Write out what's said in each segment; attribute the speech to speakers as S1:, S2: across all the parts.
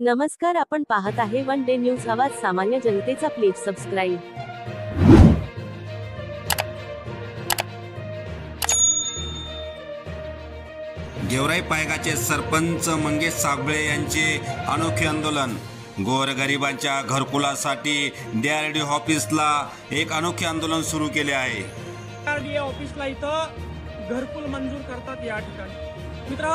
S1: नमस्कार, आपण पाहत आहे वन डे न्यूज आवाज सामान्य जनतेचा. Please subscribe.
S2: गेवराई पायगाचे सरपंच मंगेश साबळे यांचे अनोखे आंदोलन. गोरगरिबांच्या घरकुलासाठी DRDO ऑफिसला एक अनोखे आंदोलन सुरू केले आहे.
S3: DRDO ऑफिसला इथं घरकुल मंजूर करतात. या ठिकाणी मित्र,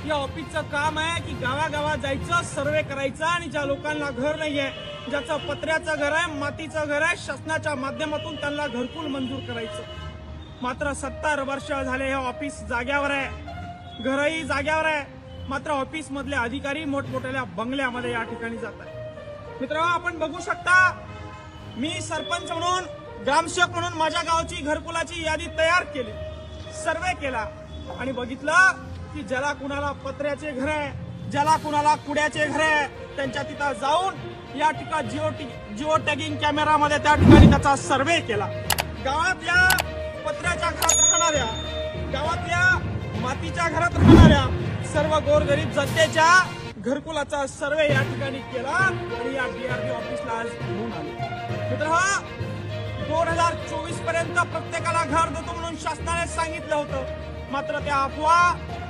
S3: या ऑफिसचं काम आहे की गावागावात जायचं, सर्वे करायचा आणि ज्या लोकांना घर नाहीये, ज्याचं पत्र्याचं घर आहे, मातीचं घर आहे, शासनाच्या माध्यमातून त्यांना घरकुल मंजूर करायचं. मात्र 70 वर्ष झाले हे ऑफिस जाग्यावर आहे, घरही जाग्यावर आहे. मात्र ऑफिस मधले अधिकारी मोठमोठ्या बंगल्यामध्ये या ठिकाणी जातात. मित्र, आपण बघू शकता, मी सरपंच म्हणून, ग्रामसेवक म्हणून माझ्या गावची घरकुलाची यादी तयार केली, सर्वे केला आणि बघितलं की ज्याला कुणाला पत्र्याचे घर आहे, ज्याला कुणाला कुड्याचे घर आहे, त्यांच्या तिथं जाऊन या ठिकाणी जिओ टॅगिंग कॅमेरामध्ये त्या ठिकाणी त्याचा सर्वे केला. गावातल्या पत्र्याच्या घरात राहणाऱ्या, गावातल्या मातीच्या घरात राहणाऱ्या सर्व गोरगरीब जनतेच्या घरकुलाचा सर्वे या ठिकाणी केला आणि या DRDO ऑफिसला आज घेऊन आलो. मित्र, 2024 पर्यंत प्रत्येकाला घर देतो म्हणून शासनाने सांगितलं होतं. मात्र त्या अफवा,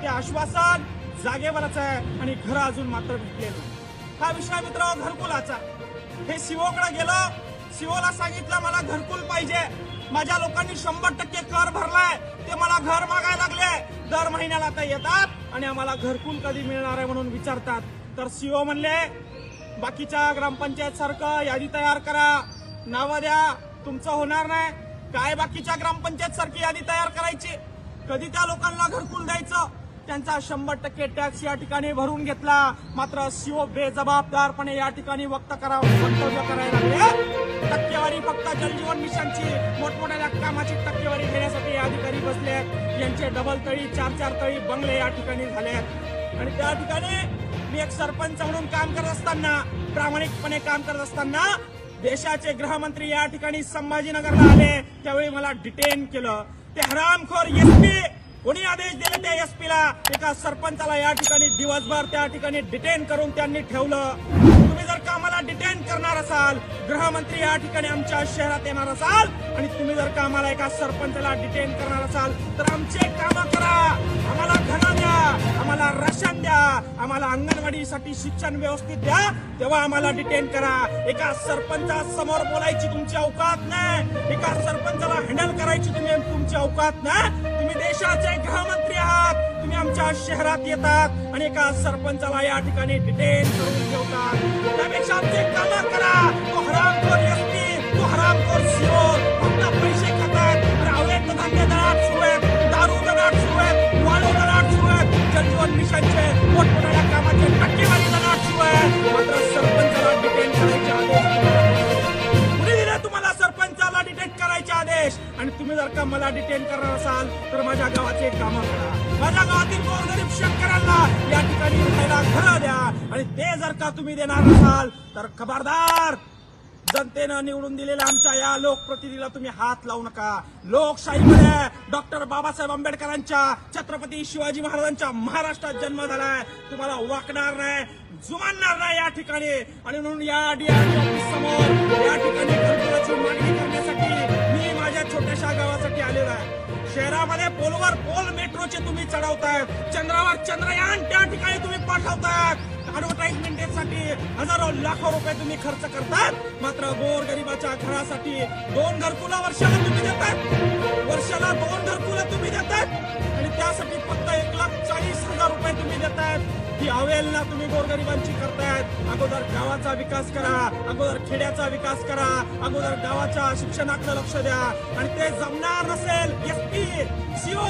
S3: ते आश्वासन जागेवरच आहे आणि घर अजून मात्र भेटलेलं. हा विषय मित्र घरकुलाचा. हे सीओकडे गेलं, सीओला सांगितलं मला घरकुल पाहिजे. माझ्या लोकांनी 100% कर भरलाय, ते मला घर मागायला लागले. दर महिन्याला ते येतात आणि आम्हाला घरकुल कधी मिळणार आहे म्हणून विचारतात. तर सीओ म्हणले, बाकीच्या ग्रामपंचायत सारखं यादी तयार करा, नावं द्या, तुमचं होणार नाही. काय बाकीच्या ग्रामपंचायत सारखी यादी तयार करायची? कधी त्या लोकांना घरकुल द्यायचं? त्यांचा 100% टॅक्स या ठिकाणी भरून घेतला. मात्र सीओ बेजबाबदारपणे या ठिकाणी वक्तव्य करायला लागले. टक्केवारी फक्त जलजीवन मिशनची, मोठमोठ्या कामाची टक्केवारी घेण्यासाठी अधिकारी बसले. यांचे डबल तळी, 4-4 तळी बंगले या ठिकाणी झाले. आणि त्या ठिकाणी मी एक सरपंच म्हणून काम करत असताना, प्रामाणिकपणे काम करत असताना, देशाचे गृहमंत्री या ठिकाणी संभाजीनगरला आले. त्यावेळी मला डिटेन केलं. ते हरामखोर SP, कोणी आदेश दिले त्या SP ला एका सरपंचाला या ठिकाणी दिवसभर त्या ठिकाणी डिटेन करून त्यांनी ठेवलं. तुम्ही जर का आम्हाला डिटेन करणार असाल, गृहमंत्री या ठिकाणी आमच्या शहरात येणार असाल आणि तुम्ही जर का आम्हाला एका सरपंचाला डिटेन करणार असाल तर आमचे काम करा, आम्हाला घरं द्या, आम्हाला राशन द्या, आम्हाला अंगणवाडीसाठी शिक्षण व्यवस्थित द्या, तेव्हा आम्हाला डिटेन करा. एका सरपंचासमोर बोलायची तुमची औकात नाही, एका सरपंचाला हँडल करायची तुमची औकात नाही. तुम्ही देशाचे गृहमंत्री आहात, तुम्ही आमच्या शहरात येतात आणि एका सरपंचाला या ठिकाणी डिटेन करून ठेवतात. त्यापेक्षा आमचे काम करा. तो हरामखोर SP, तो हरामखोर CO फक्त पैसे खातात. अवैध धंदे दराट सुरू आहेत, दारू दराट सुरू आहेत, वाळू दराट सुरू आहेत, जलजीवन मिशनचे मोठमोठ्या कामाचे टक्केवारी दराट सुरू आहे. मात्र सरपंचाला डिटेन करायचे आदेश कुणी दिले? तुम्हाला सरपंचाला डिटेन करायचे आदेश. आणि तुम्ही जर का मला डिटेन करणार असाल तर माझ्या गावाचे काम करा, माझ्या गावातील गोरगरीब शेतकऱ्यांना या ठिकाणी राहायला घरं द्या. आणि ते जर का तुम्ही देणार नसाल तर खबरदार, जनतेनं निवडून दिलेल्या आमच्या या लोकप्रतिनिधीला तुम्ही हात लावू नका. लोकशाहीमध्ये डॉक्टर बाबासाहेब आंबेडकरांच्या, छत्रपती शिवाजी महाराजांच्या महाराष्ट्रात जन्म झालाय. तुम्हाला वाकणार नाही, जुमानणार नाही या ठिकाणी. आणि म्हणून या DRDO ऑफिस समोर या ठिकाणी घरकुलाची मागणी करण्यासाठी मी माझ्या छोट्याशा गावासाठी आलेलो आहे. शहरामध्ये पोलवर पोल मेट्रोचे तुम्ही चढवतायत, चंद्रावर चंद्रयान त्या ठिकाणी तुम्ही पाठवतायत. ऍडव्हर्टाइजमेंटसाठी हजारो लाखो रुपये तुम्ही खर्च करतात. मात्र गोरगरिबाच्या घरासाठी 2 घरकुला वर्षाला तुम्ही देतात, वर्षाला 2 घरकुला तुम्ही देतात आणि त्यासाठी फक्त 1,40,000 रुपये तुम्ही देतायत. ही अवहेलना तुम्ही गोरगरिबांची करतायत. अगोदर गावाचा विकास करा, अगोदर खेड्याचा विकास करा, अगोदर गावाच्या शिक्षणाकडे लक्ष द्या. आणि ते जमणार नसेल SP, CO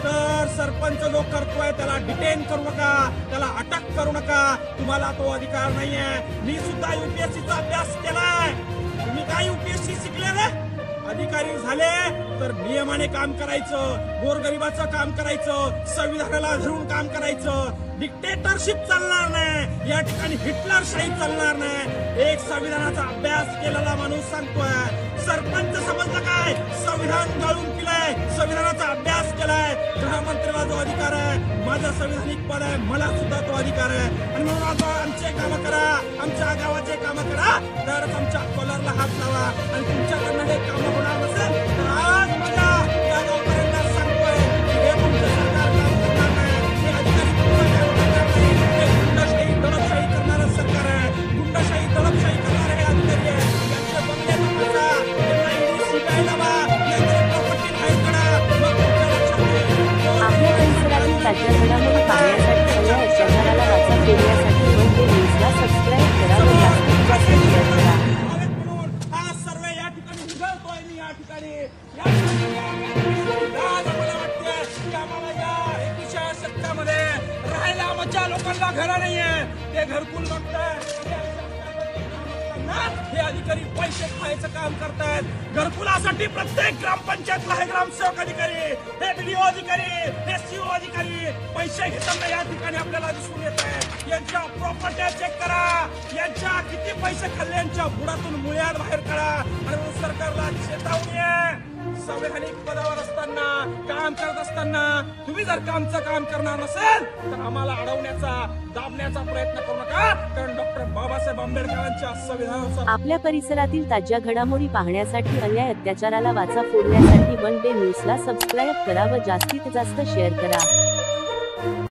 S3: तर सरपंच जो करतोय त्याला डिटेन करू नका, त्याला अटक करू नका. तुम्हाला तो अधिकार नाहीये. मी सुद्धा UPSCचा अभ्यास केलाय. तुम्ही काय UPSC शिकलेले? अधिकारी झाले तर नियमाने काम करायचं, गोरगरिबाचं काम करायचं, संविधानाला धरून काम करायचं. डिक्टेटरशिप चालणार नाही, या ठिकाणी हिटलरशाही चालणार नाही. एक संविधानाचा अभ्यास केलेला माणूस सांगतोय, सरपंच समजलं काय? संविधान गाळून केलंय, संविधानाचा अभ्यास केलाय. गृहमंत्र्याला जो अधिकार आहे, माझं संविधानिक पद आहे, मला सुद्धा तो अधिकार आहे. आणि म्हणून आता आमचे काम तरच आमच्या कॉलरला हात लावा आणि तुमच्याकडनं हे काम होणार नसेल तर आज माझ्या या गावकऱ्यांना सांगतोय की हे तुमचं सरकार काम करणार नाही, हे अधिकारी तुमचं काम करणार नाही, हे गुंडशाही दडपशाही करणारं सरकार आहे, गुंडशाही दडपशाही करणारे हे अधिकारी आहे. यांचे बंगले तपासा, यांना ईडी सीबीआय लावा, यांची प्रॉपर्टी बाहेर काढा, मग तुमच्या लक्षात येईल.
S1: आपल्या परिसरातील ताज्या घडामोडी पाहण्यासाठी आणि अत्याचाराला वाचा फोडण्यासाठी वन डे न्यूजला सबस्क्राईब करा व जास्तीत जास्त शेअर करा.
S3: हा सर्व या ठिकाणी उघडतोय मी या ठिकाणी आज आम्हाला वाटते की आम्हाला या 21व्या शतकामध्ये राहायला आमच्या लोकांना घरं नाहीये, ते घरकुल मागतायत. हे अधिकारी पैसे खायचं काम करतायत. घरकुलासाठी प्रत्येक ग्रामपंचायतला हे ग्रामसेवक अधिकारी, हे BDO अधिकारी, हे CO अधिकारी पैसे घेताना या ठिकाणी आपल्याला दिसून येत आहे. यांच्या प्रॉपर्ट्या चेक करा, यांच्या किती पैसे खाल्ले यांच्या बुडातून मुळ्यात बाहेर काढा आणि सरकारला चेतावणी आहे. संवैधानिक पदावर असताना काम करत असताना तुम्ही जर आमचं काम करणार नसेल तर आम्हाला अडवण्याचा दाबण्याचा प्रयत्न करू नका, कारण डॉक्टर बाबासाहेब आंबेडकरांच्या संविधानानुसार
S1: आपल्या परिसरातील ताज्या घडामोडी पाहण्यासाठी अन्याय अत्याचाराला वाचा फोडण्यासाठी वन डे न्यूजला सबस्क्राईब करा व जास्तीत जास्त शेअर करा.